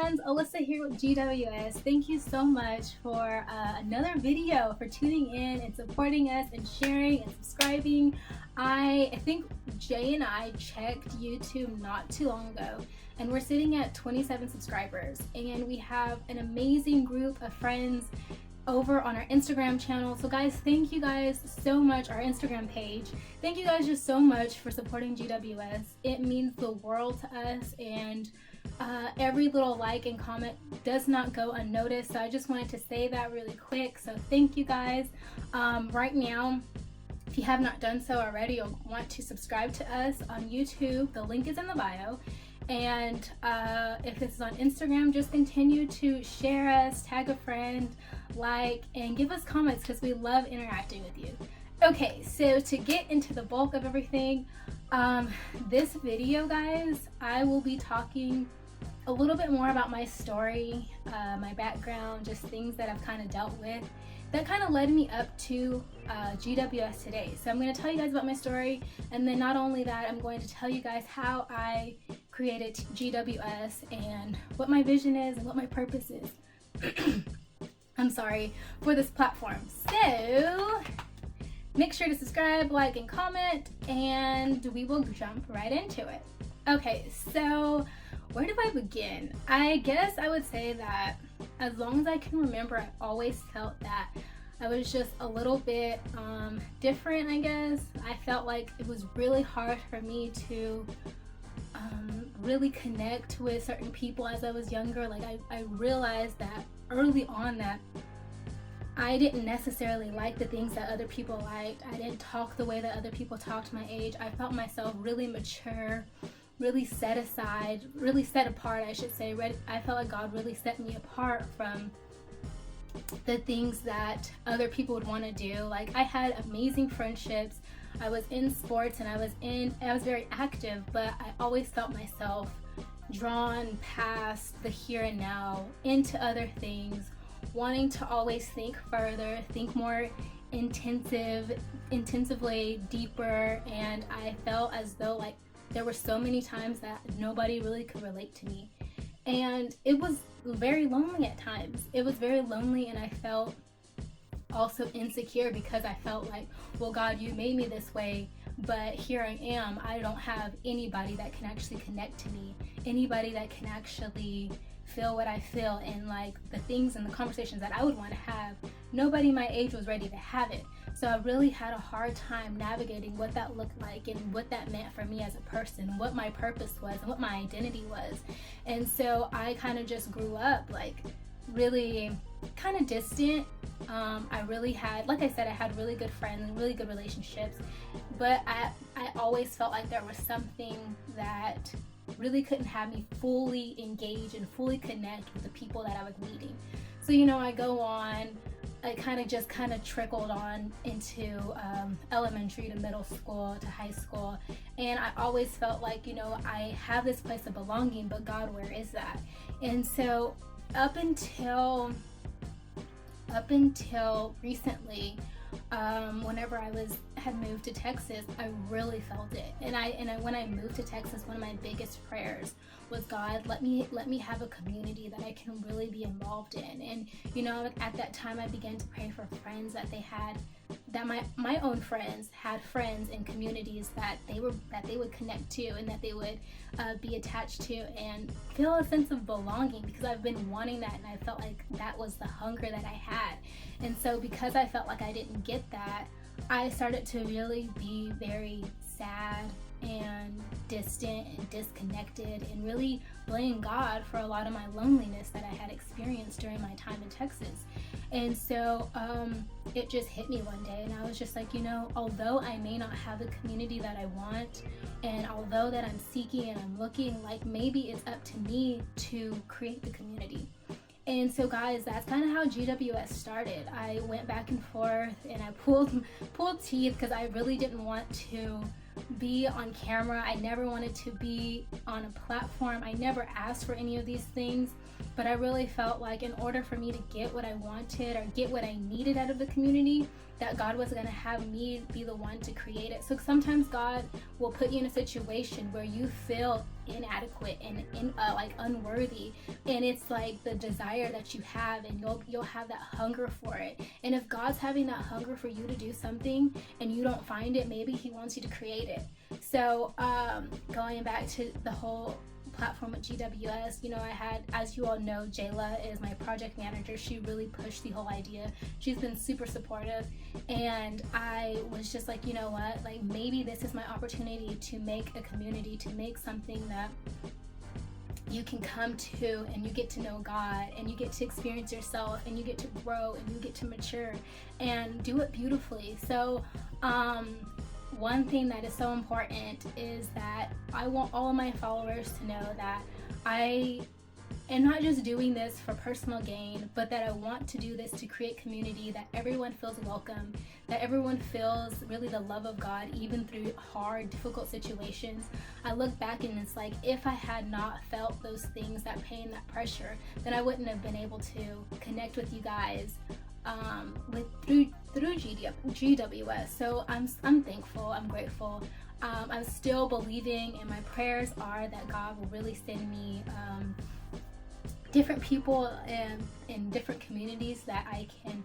friends, Alyssa here with GWS. Thank you so much for another video, for tuning in and supporting us and sharing and subscribing. I think Jay and I checked YouTube not too long ago, and we're sitting at 27 subscribers, and we have an amazing group of friends over on our Instagram channel. So guys, thank you guys so much, our Instagram page. Thank you guys just so much for supporting GWS. It means the world to us, and every little like and comment does not go unnoticed. So I just wanted to say that really quick. So thank you guys. Right now, if you have not done so already or want to subscribe to us on YouTube, the link is in the bio. And if this is on Instagram, just continue to share us, tag a friend, like, and give us comments because we love interacting with you. Okay, so to get into the bulk of everything, this video, guys, I will be talking a little bit more about my story, my background, just things that I've kind of dealt with that kind of led me up to GWS today. So I'm going to tell you guys about my story, and then not only that, I'm going to tell you guys how I created GWS and what my vision is and what my purpose is. I'm sorry, for this platform. So make sure to subscribe, like, and comment, and we will jump right into it. Okay, so where do I begin? I guess I would say that as long as I can remember, I always felt that I was just a little bit different, I guess. I felt like it was really hard for me to really connect with certain people as I was younger. Like I realized that early on that I didn't necessarily like the things that other people liked. I didn't talk the way that other people talked my age. I felt myself really mature, really set aside, really set apart, I should say. I felt like God really set me apart from the things that other people would want to do. Like, I had amazing friendships. I was in sports and I was very active, but I always felt myself drawn past the here and now into other things, wanting to always think further, think more intensively, deeper, and I felt as though like there were so many times that nobody really could relate to me. And it was very lonely at times. It was very lonely, and I felt also insecure because I felt like, well, God, you made me this way, but here I am. I don't have anybody that can actually connect to me, anybody that can actually feel what I feel, and like the things and the conversations that I would want to have. Nobody my age was ready to have it. So I really had a hard time navigating what that looked like and what that meant for me as a person, what my purpose was and what my identity was. And so I kind of just grew up like really kind of distant. I really had, like I said, I had really good friends and really good relationships, but I always felt like there was something that really couldn't have me fully engage and fully connect with the people that I was meeting. So, you know, I go on, I kind of trickled on into elementary to middle school to high school, and I always felt like, you know, I have this place of belonging, but God, where is that? And so up until recently, whenever I had moved to Texas, I really felt it. And when I moved to Texas, one of my biggest prayers was, God, let me have a community that I can really be involved in. And you know, at that time, I began to pray for friends that they had, that my own friends had friends in communities that they would connect to, and that they would be attached to and feel a sense of belonging, because I've been wanting that, and I felt like that was the hunger that I had. And so because I felt like I didn't get that, I started to really be very sad and distant and disconnected, and really blame God for a lot of my loneliness that I had experienced during my time in Texas. And so it just hit me one day, and I was just like, you know, although I may not have the community that I want, and although that I'm seeking and I'm looking, like maybe it's up to me to create the community. And so guys, that's kind of how GWS started. I went back and forth, and I pulled teeth because I really didn't want to be on camera. I never wanted to be on a platform. I never asked for any of these things, but I really felt like in order for me to get what I wanted or get what I needed out of the community, that God was going to have me be the one to create it. So sometimes God will put you in a situation where you feel inadequate and like unworthy, and it's like the desire that you have, and you'll have that hunger for it. And if God's having that hunger for you to do something and you don't find it, maybe he wants you to create it. So going back to the whole platform at GWS, you know, I had, as you all know, Jayla is my project manager. She really pushed the whole idea. She's been super supportive, and I was just like, you know what, like maybe this is my opportunity to make a community, to make something that you can come to, and you get to know God, and you get to experience yourself, and you get to grow, and you get to mature and do it beautifully. So one thing that is so important is that I want all of my followers to know that I am not just doing this for personal gain, but that I want to do this to create community, that everyone feels welcome, that everyone feels really the love of God, even through hard, difficult situations. I look back and it's like, if I had not felt those things, that pain, that pressure, then I wouldn't have been able to connect with you guys through GWS. So I'm thankful, I'm grateful. I'm still believing, and my prayers are that God will really send me different people in different communities that I can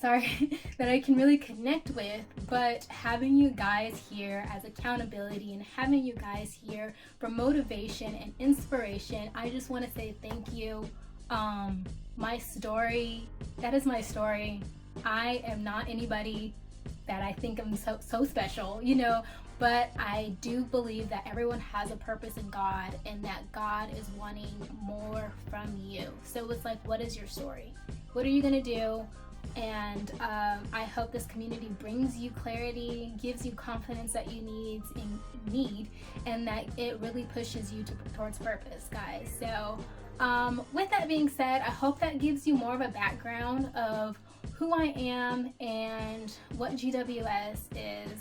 that I can really connect with. But having you guys here as accountability, and having you guys here for motivation and inspiration, I just want to say thank you. My story, that is my story. I am not anybody that I think I'm so special, you know, but I do believe that everyone has a purpose in God, and that God is wanting more from you. So it's like, what is your story? What are you gonna do? And I hope this community brings you clarity, gives you confidence that you need, and that it really pushes you towards purpose, guys. So with that being said, I hope that gives you more of a background of who I am and what GWS is.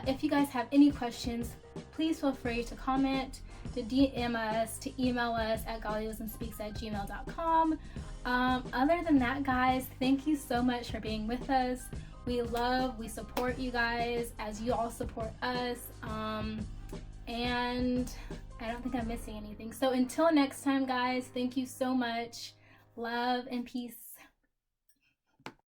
If you guys have any questions, please feel free to comment, to DM us, to email us at goddessandspeaks@gmail.com. Other than that, guys, thank you so much for being with us. We support you guys as you all support us. And I don't think I'm missing anything. So until next time, guys, thank you so much. Love and peace.